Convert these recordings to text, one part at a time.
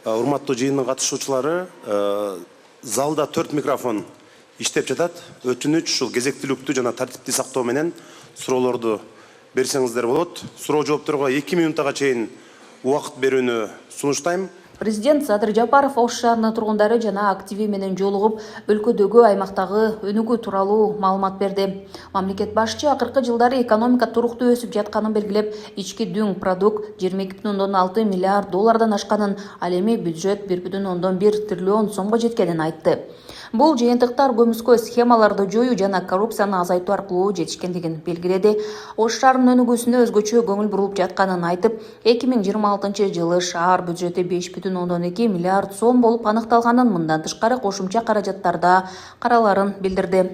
Урматтуу жыйындын катышуучулары, залда 4 микрофон иштеп жатат. Өтүнүч ушул кезектүүлүктү жана тартипти сактоо менен суроолорду берсеңиздер болот. Суроо жоопторго 2 минуттага чейин убакыт берүүнү сунуштайм. Президент Садыр Жапаров Ош шаарынын тургундары жана активи менен жолугуп, өлкөдөгү аймактагы өнүгүү тууралуу маалымат берди. Мамлекет башчы акыркы жылдары экономика туруктуу өсүп жатканын белгилеп, ички дүң продукт 22,6 миллиард доллардан ашканын, ал эми бюджет 1,1 триллион сомго жеткенин айтты. Бул жыйынтыктар көмүскө схемаларды жоюу жана коррупцияны азайтуу аркылуу жетишкендигин белгиледи. Ош шаарынын өнүгүүсүнө өзгөчө көңүл буруп жатканын айтып, 2026 жылы шаар бюджети 5,2 миллиард сом болуп аныкталганын, мындан тышкары кошумча каражаттарда караларын билдирди.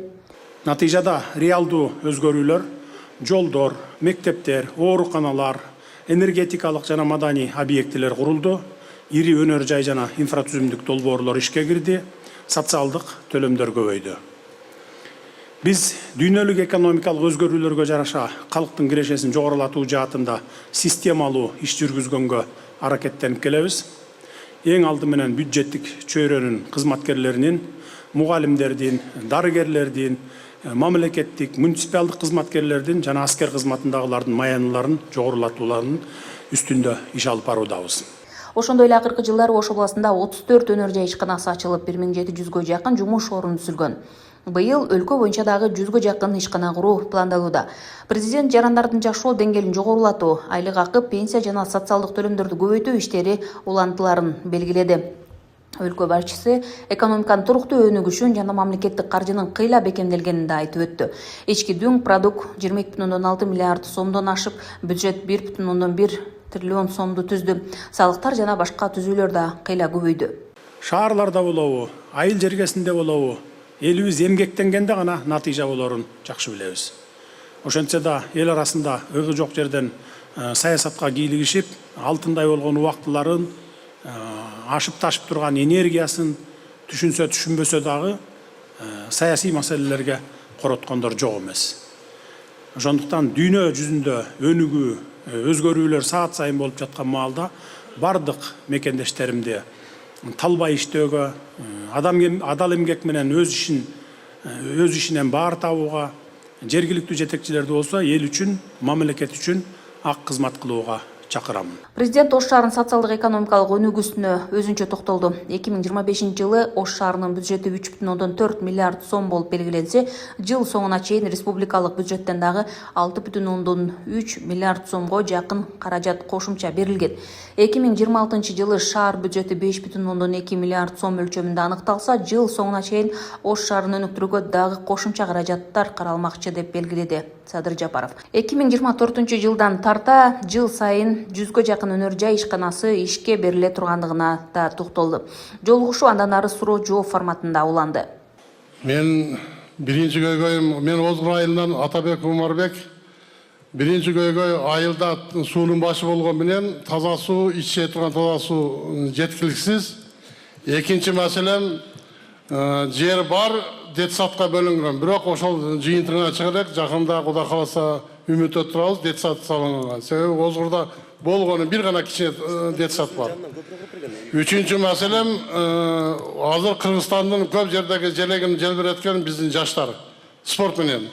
Натыйжада реалдуу өзгөрүүлөр, жолдор, мектептер, ооруканалар, энергетикалык жана маданий объектилер курулду, ири өнөр жай жана инфратүзүмдүк долбоорлор ишке кирди, социалдык төлөмдөр көбөйдү. Биз дүйнөлүк экономикалык өзгөрүүлөргө жараша калктын кирешесин жогорулатуу жаатында системалуу иш жүргүзгөнгө аракеттенип келебиз. Эң алды менен бюджеттик чөйрөнүн кызматкерлеринин, мугалимдердин, дарыгерлердин, мамлекеттик, муниципалдык кызматкерлердин жана аскер кызматындагылардын маяныларын жогорулатууларынын үстүндө иш алып баруудабыз. Ошондой эле акыркы жылдары Ош областында 34 өнөр жай ишканасы ачылып, 1700гө жакын жумуш орун түзүлгөн. Быйыл өлкө боюнча дагы 100гө жакын ишкана куруу пландалууда. Президент жарандардын жашоо деңгээлин жогорулатуу, айлык акы, пенсия жана социалдык төлөмдөрдү көбөйтүү иштери улантыларын белгиледи. Өлкө башчысы экономиканын туруктуу өнүгүшүн жана мамлекеттик каржынын кыйла бекемделгенин да айтып өттү. Ички дүң продукт 22,6 миллиард сомдон ашып, бюджет 1,1 триллион сомду түздү. Салыктар жана башка түзүүлөр да кыйла көбөйдү. Шаарларда болобу, айыл жергесинде болобу, элибиз эмгектенгенде гана натыйжа болорун жакшы билебиз. Ошентсе да эл арасында ыгы жок жерден саясатка кийлигишип, алтындай болгон убактыларын, ашып ташып турган энергиясын түшүнсө түшүнбөсө дагы саясий маселелерге короткондор жок эмес. Ошондуктан дүйнө жүзүндө өнүгүү, өзгөрүүлөр саат сайын болуп жаткан маалда бардык мекендештеримди талбай иштөөгө, адал эмгек менен өз ишинен баар табууга, жергиликтүү жетекчилерди болсо эл үчүн, мамлекет үчүн ак кызмат кылууга чакырамын. Президент Ош шаарынын социалдык экономикалык өнүгүүсүнө өзүнчө токтолду. 2025 жылы Ош шаарынын бюджети 3,4 миллиард сом болуп белгиленсе, жыл соңуна чейин республикалык бюджеттен дагы 6,3 миллиард сомго жакын каражат кошумча берилген. 2026 жылы шаар бюджети 5,2 миллиард сом өлчөмүндө аныкталса, жыл соңуна чейин Ош шаарын өнүктүрүүгө дагы кошумча каражаттар каралмакчы деп белгиледи Садыр Жапаров. 2024 жылдан тарта жыл сайын 100гө жакын өнөр жай ишканасы ишке бериле тургандыгына да токтолду. Жолугушуу андан ары суроо жооп форматында уланды. Мен биринчи көйгөйүм, мен Озгур айылынан Атабек Умарбек. Биринчи көйгөй айылда суунун башы болгон менен таза суу, иче турган таза суу жеткиликсиз. Экинчи маселем, жер бар, детсадка бөлүнгөн. Бирок ошол жыйынтыгына чыгып, жакында Кудай кааласа үмүттө турабыз, детсад салынган. Себеби Озгурда болгону бир гана кичине детсад бар. Үчүнчү маселем, азыр Кыргызстандын көп жердеги желегин желбиреткен биздин жаштар спорт менен.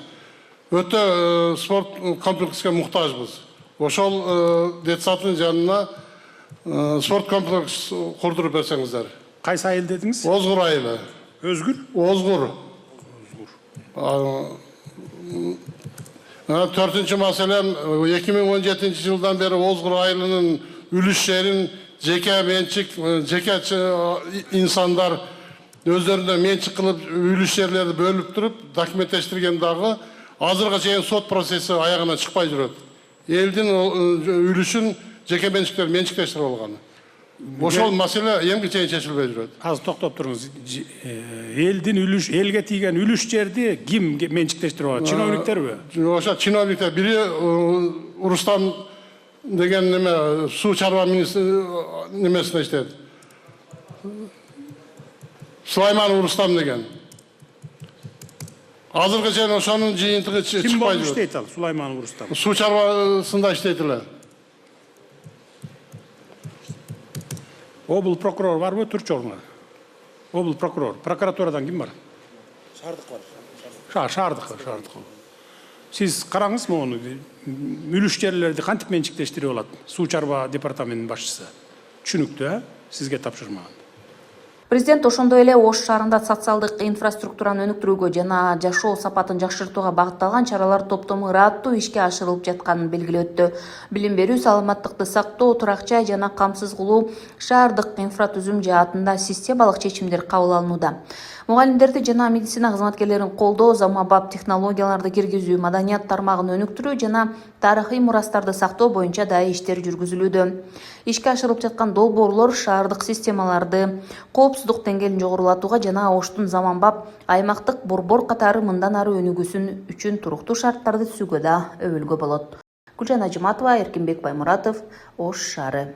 Өтө спорт комплекске муктажбыз. Ошол детсаддын жанына спорт комплекс курдуруп берсеңиздер. Кайсы айыл дедиңиз? Озгур айылы. Өзгүр? Озгур. Төртүнчү маселем, 2017 жылдан бери Озгур айылынын үлүш жерин жеке менчик, жеке инсандар өздөрүнө менчик кылып үлүш жерлерди бөлүп туруп документтештирген дагы азыркыга чейин сот процесси аягына чыкпай жүрөт. Элдин үлүшүн жеке менчиктер менчиктештирип алган. Ошол маселе эмге чейин чечилбей жүрөт. Азыр токтоп туруңуз. Элдин үлүш, элге тийген үлүш жерди ким менчиктештирип алат? Чиновниктерби? Ошо чиновниктер. Бири Урустам деген неме суу чарба немесине иштейт. Сулайман Урустам деген. Азыркы чейин ошонун жыйынтыгы чыкпай жүрөт. Ким болуп иштейт ал Сулайман Урустам? Суу чарбасында иштейт эле. Обл прокурор барбы түрчү орунга? Обл прокурор. Прокуратурадан ким бар? Шаардык. Сиз караңыз мону мүлүш жерлерди кантип менчиктештирип алат? Суу чарба департаментинин башчысы. Түшүнүктүү, сизге тапшырмаган. Президент ошондой эле Ош шаарында социалдык инфраструктураны өнүктүрүүгө жана жашоо сапатын жакшыртууга багытталган чаралар топтому ыраттуу ишке ашырылып жатканын белгилеп өттү. Билим берүү, саламаттыкты сактоо, турак жай жана камсыз кылуу шаардык инфратүзүм жаатында системалык чечимдер кабыл алынууда. Мугалимдерди жана медицина кызматкерлерин колдоо, заманбап технологияларды киргизүү, маданият тармагын өнүктүрүү жана тарыхый мурастарды сактоо боюнча да иштер жүргүзүлүүдө. Ишке ашырылып жаткан долбоорлор шаардык системаларды коопсуздук деңгээлин жогорулатууга жана Оштун заманбап аймактык борбор катары мындан ары өнүгүүсүн үчүн туруктуу шарттарды түзүүгө да өбөлгө болот. Гүлжан Ажыматова, Эркинбек Баймуратов, Ош шаары.